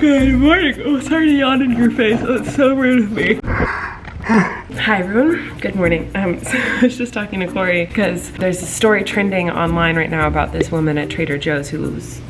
Good morning. Oh, sorry to yawn in your face. That's so rude of me. Hi everyone, good morning. So I was just talking to Corey because there's a story trending online right now about this woman at Trader Joe's who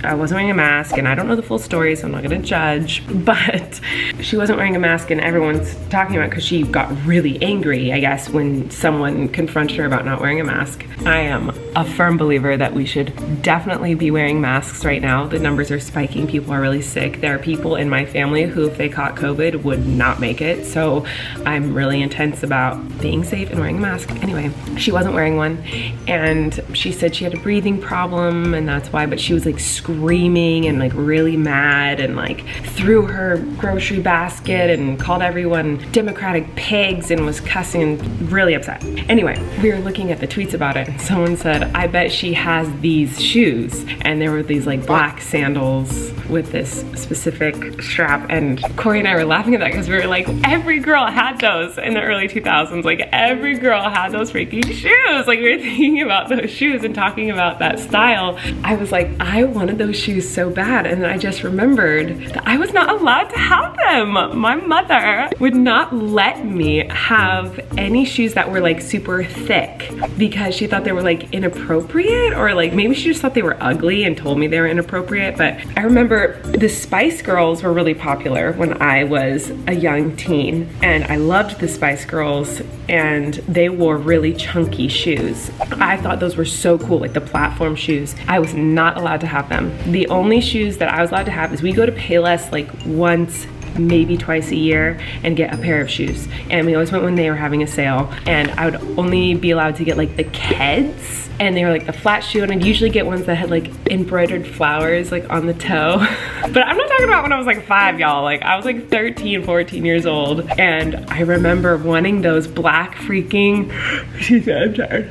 wasn't wearing a mask, and I don't know the full story, so I'm not gonna judge, but she wasn't wearing a mask and everyone's talking about it because she got really angry, I guess, when someone confronted her about not wearing a mask. I am a firm believer that we should definitely be wearing masks right now. The numbers are spiking, people are really sick. There are people in my family who, if they caught COVID, would not make it, so I'm really intense about being safe and wearing a mask. Anyway, she wasn't wearing one, and she said she had a breathing problem and that's why, but she was like screaming and like really mad and like threw her grocery basket and called everyone Democratic pigs and was cussing and really upset. Anyway, we were looking at the tweets about it and someone said, I bet she has these shoes, and there were these like black sandals with this specific strap, and Corey and I were laughing at that because we were like, every girl had those in the early 2000s. Like every girl had those freaking shoes. Like we were thinking about those shoes and talking about that style. I was like, I wanted those shoes so bad, and then I just remembered that I was not allowed to have them. My mother would not let me have any shoes that were like super thick because she thought they were like inappropriate, or like maybe she just thought they were ugly and told me they were inappropriate. But I remember the Spice Girls were really popular when I was a young teen, and I loved the Spice Girls, and they wore really chunky shoes. I thought those were so cool, like the platform shoes. I was not allowed to have them. The only shoes that I was allowed to have is we go to Payless like once, maybe twice a year and get a pair of shoes. And we always went when they were having a sale, and I would only be allowed to get like the Keds, and they were like the flat shoe, and I'd usually get ones that had like embroidered flowers like on the toe. But I'm not talking about when I was like 5, y'all. Like I was like 13, 14 years old, and I remember wanting those black freaking, excuse me, I'm tired.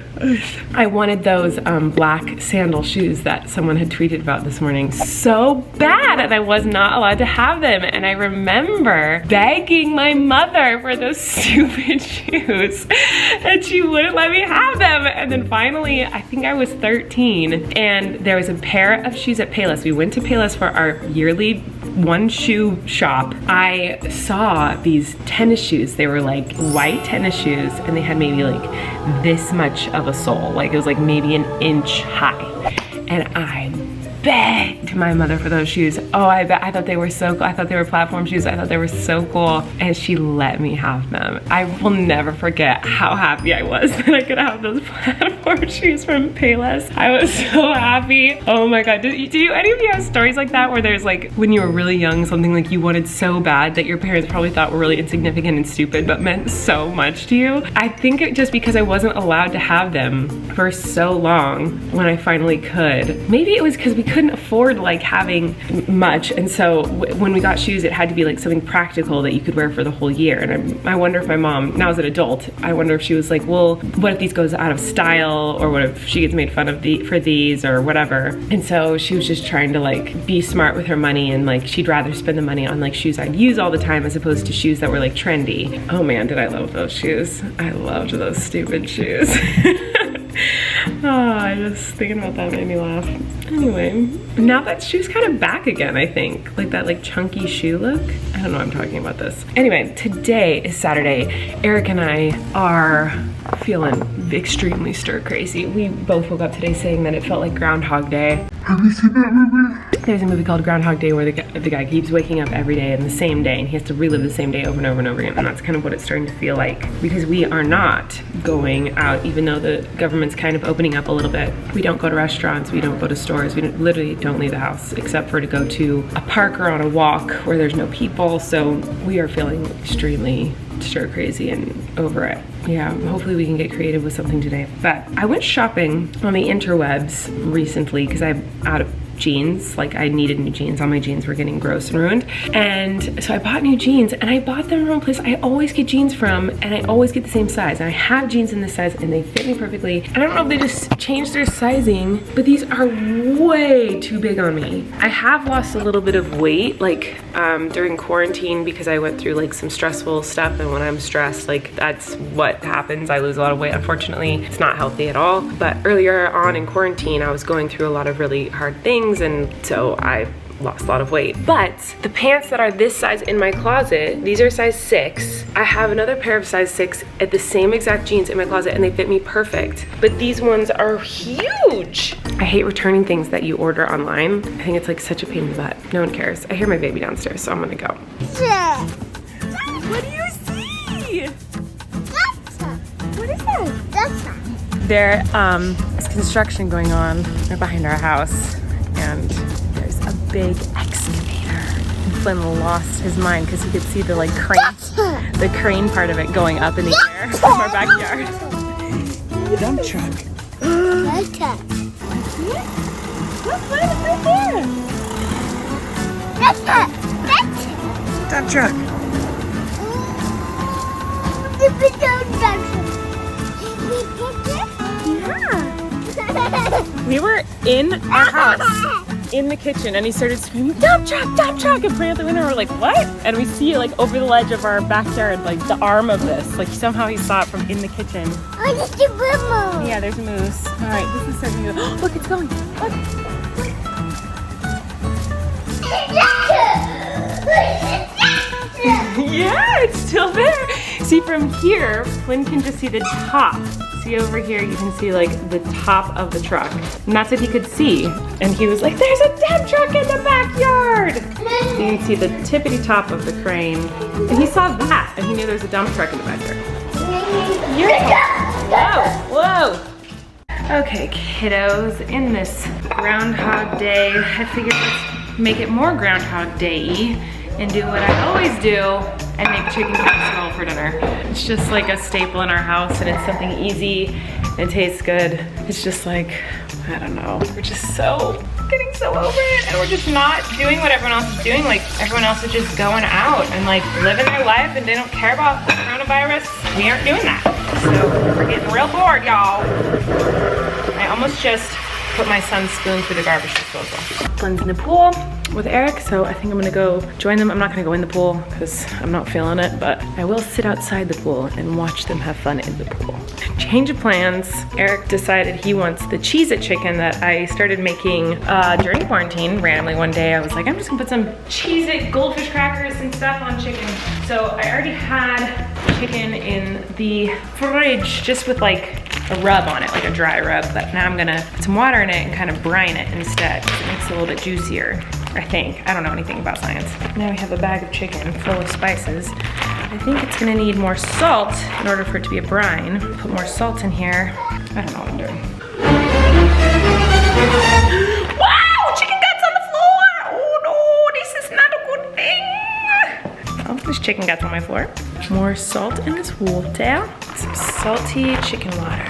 I wanted those black sandal shoes that someone had tweeted about this morning so bad, and I was not allowed to have them. And I remember begging my mother for those stupid shoes, and she wouldn't let me have them. And then finally, I think I was 13, and there was a pair of shoes at Payless. We went to Payless for our yearly one shoe shop. I saw these tennis shoes. They were like white tennis shoes, and they had maybe like this much of a sole. Like it was like maybe an inch high. And I begged my mother for those shoes. Oh, I thought they were so cool. I thought they were platform shoes. I thought they were so cool. And she let me have them. I will never forget how happy I was that I could have those platform shoes from Payless. I was so happy. Oh my God. Do any of you have stories like that where there's like, when you were really young, something like you wanted so bad that your parents probably thought were really insignificant and stupid, but meant so much to you? I think it just because I wasn't allowed to have them for so long when I finally could. Maybe it was because we couldn't afford like having much, and so when we got shoes it had to be like something practical that you could wear for the whole year. And I wonder if my mom, now as an adult, I wonder if she was like, well, what if these goes out of style, or what if she gets made fun of for these or whatever. And so she was just trying to like be smart with her money, and like she'd rather spend the money on like shoes I'd use all the time as opposed to shoes that were like trendy. Oh man, did I love those shoes. I loved those stupid shoes. Oh, I just thinking about that made me laugh. Anyway, now that shoe's kind of back again, I think. Like that like chunky shoe look. I don't know why I'm talking about this. Anyway, today is Saturday. Eric and I are feeling extremely stir crazy. We both woke up today saying that it felt like Groundhog Day. Have you seen that movie? There's a movie called Groundhog Day where the guy keeps waking up every day in the same day, and he has to relive the same day over and over and over again, and that's kind of what it's starting to feel like. Because we are not going out, even though the government's kind of opening up a little bit. We don't go to restaurants, we don't go to stores, we literally don't leave the house except for to go to a park or on a walk where there's no people, so we are feeling extremely stir crazy and over it. Yeah, hopefully we can get creative with something today. But I went shopping on the interwebs recently because I'm out of jeans. Like I needed new jeans. All my jeans were getting gross and ruined. And so I bought new jeans, and I bought them from a place I always get jeans from, and I always get the same size. And I have jeans in this size and they fit me perfectly. I don't know if they just changed their sizing, but these are way too big on me. I have lost a little bit of weight like during quarantine because I went through like some stressful stuff, and when I'm stressed, like that's what happens. I lose a lot of weight, unfortunately. It's not healthy at all. But earlier on in quarantine, I was going through a lot of really hard things, and so I lost a lot of weight. But the pants that are this size in my closet, these are size 6. I have another pair of size 6 at the same exact jeans in my closet and they fit me perfect. But these ones are huge. I hate returning things that you order online. I think it's like such a pain in the butt. No one cares. I hear my baby downstairs, so I'm gonna go. What do you see? What is that? There is construction going on right behind our house, and there's a big excavator. And Flynn lost his mind because he could see the like crane part of it going up in the air from our backyard. The dump truck. Dump truck. Look, Flynn, it's right there. Dump truck. We were in our house, in the kitchen, and he started screaming, dump truck, and pointing out the window. We're like, what? And we see like over the ledge of our backyard, like the arm of this. Like somehow he saw it from in the kitchen. Oh, there's a moose. Yeah, there's a moose. All right, this is starting to go. Look, it's going. Look. Yeah, it's still there. See, from here, Flynn can just see the top. See over here, you can see like the top of the truck. And that's what he could see. And he was like, there's a dump truck in the backyard. So you can see the tippity top of the crane. And he saw that, and he knew there's a dump truck in the backyard. Whoa, whoa. Okay, kiddos, in this Groundhog Day, I figured let's make it more Groundhog Day-y and do what I always do and make chicken casserole for dinner. It's just like a staple in our house, and it's something easy and it tastes good. It's just like, I don't know, we're just getting so over it, and we're just not doing what everyone else is doing. Like everyone else is just going out and like living their life, and they don't care about coronavirus. We aren't doing that. So we're getting real bored, y'all. I almost just put my son's spoon through the garbage disposal. Flynn's in the pool with Eric, so I think I'm gonna go join them. I'm not gonna go in the pool because I'm not feeling it, but I will sit outside the pool and watch them have fun in the pool. Change of plans. Eric decided he wants the Cheez-It chicken that I started making during quarantine. Randomly one day I was like, I'm just gonna put some Cheez-It goldfish crackers and stuff on chicken. So I already had chicken in the fridge just with like a rub on it, like a dry rub, but now I'm gonna put some water in it and kind of brine it instead. It makes it a little bit juicier, I think. I don't know anything about science. Now we have a bag of chicken full of spices. I think it's gonna need more salt in order for it to be a brine. Put more salt in here. I don't know what I'm doing. Wow, chicken guts on the floor! Oh no, this is not a good thing. Oh, there's chicken guts on my floor. More salt in this water. Some salty chicken water.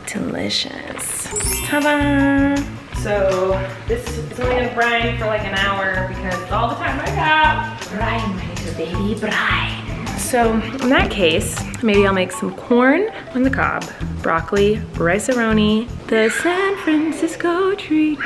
Delicious. Ta-da! So this is only gonna brine for like an hour because it's all the time I got. Brine, my little baby, brine. So in that case, maybe I'll make some corn on the cob, broccoli, rice-a-roni, the San Francisco treat.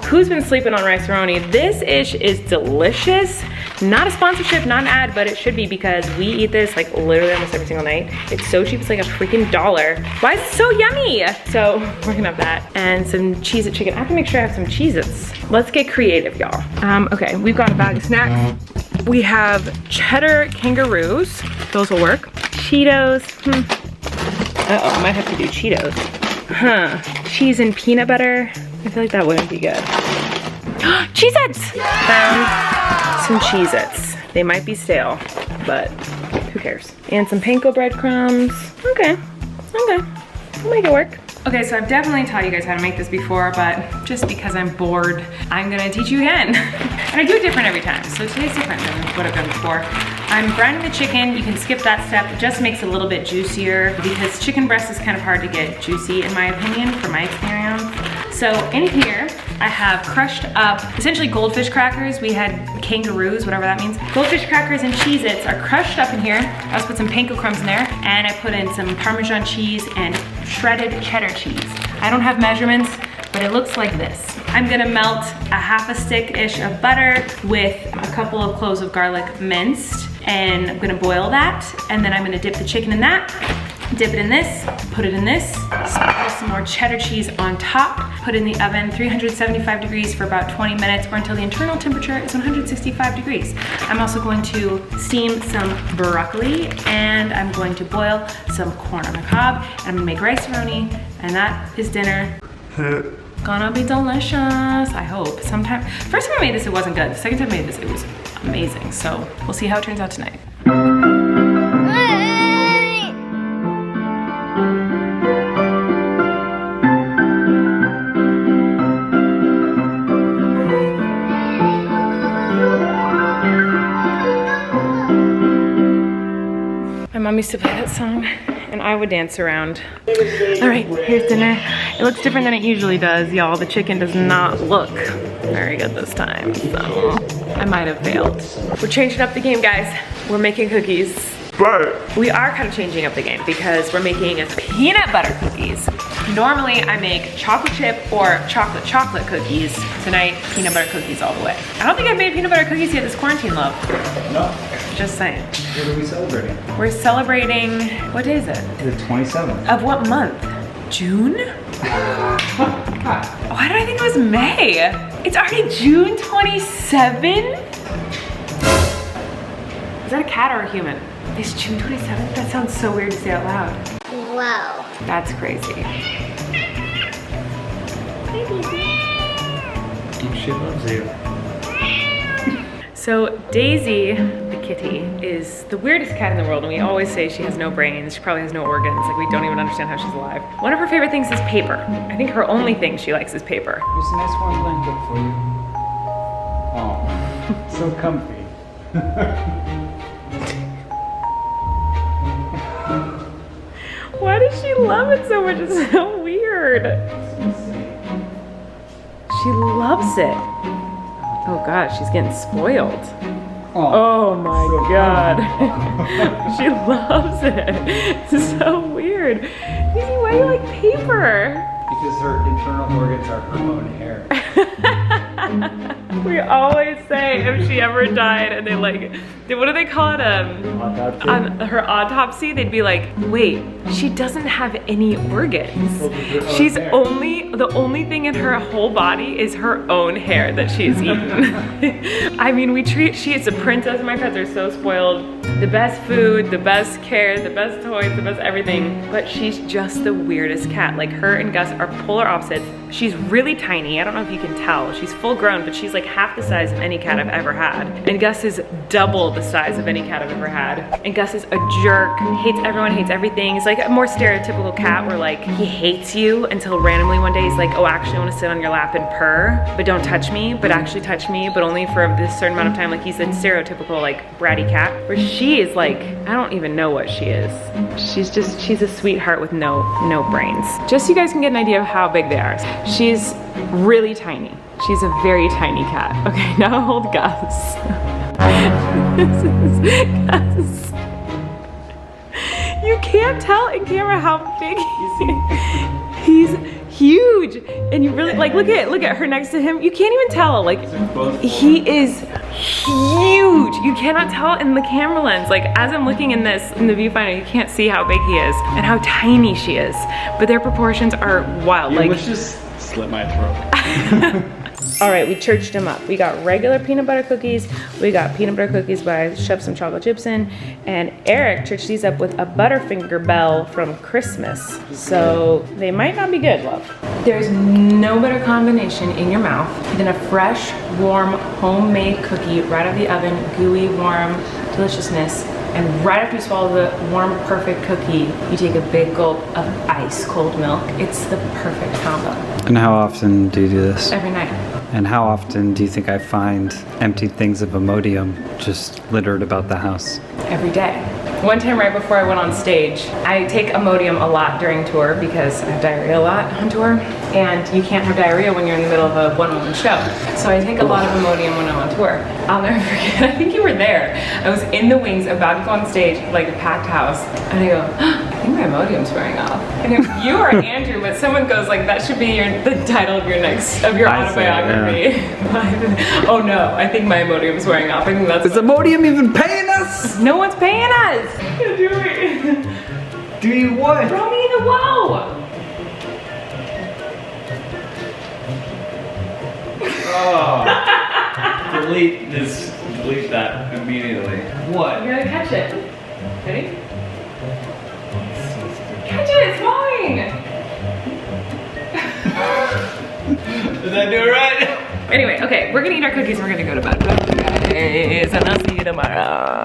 Who's been sleeping on rice-a-roni? This ish is delicious. Not a sponsorship, not an ad, but it should be because we eat this like literally almost every single night. It's so cheap, it's like a freaking $1. Why is it so yummy? So we're gonna have that and some Cheez-It chicken. I have to make sure I have some Cheez-Its. Let's get creative, y'all. Okay, we've got a bag of snacks. We have cheddar kangaroos. Those will work. Cheetos. Uh-oh, I might have to do Cheetos. Huh. Cheese and peanut butter. I feel like that wouldn't be good. Cheez-Its! Found some Cheez-Its. They might be stale, but who cares? And some panko breadcrumbs. Okay, okay. We'll make it work. Okay, so I've definitely taught you guys how to make this before, but just because I'm bored, I'm gonna teach you again. And I do it different every time, so today's different than what I've done before. I'm brining the chicken. You can skip that step. It just makes it a little bit juicier because chicken breast is kind of hard to get juicy in my opinion, from my experience. So in here, I have crushed up, essentially goldfish crackers. We had kangaroos, whatever that means. Goldfish crackers and Cheez-Its are crushed up in here. I also put some panko crumbs in there, and I put in some Parmesan cheese and shredded cheddar cheese. I don't have measurements, but it looks like this. I'm gonna melt a half a stick-ish of butter with a couple of cloves of garlic minced, and I'm gonna boil that, and then I'm gonna dip the chicken in that, dip it in this, put it in this, sprinkle some more cheddar cheese on top, put in the oven 375 degrees for about 20 minutes or until the internal temperature is 165 degrees. I'm also going to steam some broccoli and I'm going to boil some corn on the cob and I'm gonna make rice-a-roni, and that is dinner. Gonna be delicious, I hope. First time I made this, it wasn't good. The second time I made this, it was amazing. So we'll see how it turns out tonight. My mom used to play that song and I would dance around. All right, here's dinner. It looks different than it usually does, y'all. The chicken does not look very good this time, so I might have failed. We're changing up the game, guys. We're making cookies. But we are kind of changing up the game because we're making peanut butter cookies. Normally I make chocolate chip or chocolate cookies. Tonight, peanut butter cookies all the way. I don't think I've made peanut butter cookies yet this quarantine, love. No. Just saying. What are we celebrating? We're celebrating, what day is it? The 27th. Of what month? June? Why did I think it was May? It's already June 27? Is that a cat or a human? It's June 27th? That sounds so weird to say out loud. Wow. That's crazy. She loves you. So Daisy, the kitty, is the weirdest cat in the world, and we always say she has no brains, she probably has no organs, like we don't even understand how she's alive. One of her favorite things is paper. I think her only thing she likes is paper. Here's a nice warm blanket for you. Oh, so comfy. Why does she love it so much? It's so weird. She loves it. Oh God, she's getting spoiled. Oh my God. She loves it. It's so weird. Daisy, why do you like paper? Because her internal organs are her own hair. We always say if she ever died and they like, what do they call it? Autopsy? On her autopsy, they'd be like, wait, she doesn't have any organs. She's the only thing in her whole body is her own hair that she's eaten. I mean, she is a princess. My pets are so spoiled. The best food, the best care, the best toys, the best everything. But she's just the weirdest cat. Like her and Gus are polar opposites. She's really tiny. I don't know if you can tell. She's full grown, but she's like half the size of any cat I've ever had. And Gus is double the size of any cat I've ever had. And Gus is a jerk, hates everyone, hates everything. He's like a more stereotypical cat where like he hates you until randomly one day he's like, oh, actually I want to sit on your lap and purr, but don't touch me, but actually touch me, but only for this certain amount of time. Like he's a stereotypical like bratty cat, where she is like, I don't even know what she is. She's a sweetheart with no brains. Just so you guys can get an idea of how big they are. She's really tiny. She's a very tiny cat. Okay, now hold Gus. This is Gus. You can't tell in camera how big he is. He's huge. And you really, like, look at her next to him. You can't even tell, like, he is huge. You cannot tell in the camera lens. Like, as I'm looking in the viewfinder, you can't see how big he is and how tiny she is. But their proportions are wild. You like, almost just slit my throat. All right, we churched them up. We got regular peanut butter cookies. We got peanut butter cookies, but I shoved some chocolate chips in. And Eric churched these up with a Butterfinger Bell from Christmas. So they might not be good, love. There's no better combination in your mouth than a fresh, warm, homemade cookie right out of the oven, gooey, warm deliciousness. And right after you swallow the warm, perfect cookie, you take a big gulp of ice cold milk. It's the perfect combo. And how often do you do this? Every night. And how often do you think I find empty things of Imodium just littered about the house? Every day. One time right before I went on stage, I take Imodium a lot during tour because I have diarrhea a lot on tour, and you can't have diarrhea when you're in the middle of a one-woman show. So I take a lot of Imodium when I'm on tour. I'll never forget, I think you were there. I was in the wings about to go on stage, like a packed house, and I go, I think my Imodium's wearing off. And if you are Andrew, but someone goes like, that should be the title of your autobiography. Oh no, I think my Imodium's wearing off. I think that's. Is Imodium even paying us? No one's paying us. Do it. Do you what? Throw me in the well. Oh. Delete this. Delete that immediately. What? You gotta catch it. Ready? Catch it, it's falling! Did I do it right? Anyway, okay, we're gonna eat our cookies and we're gonna go to bed. Bye, guys, and I'll see you tomorrow.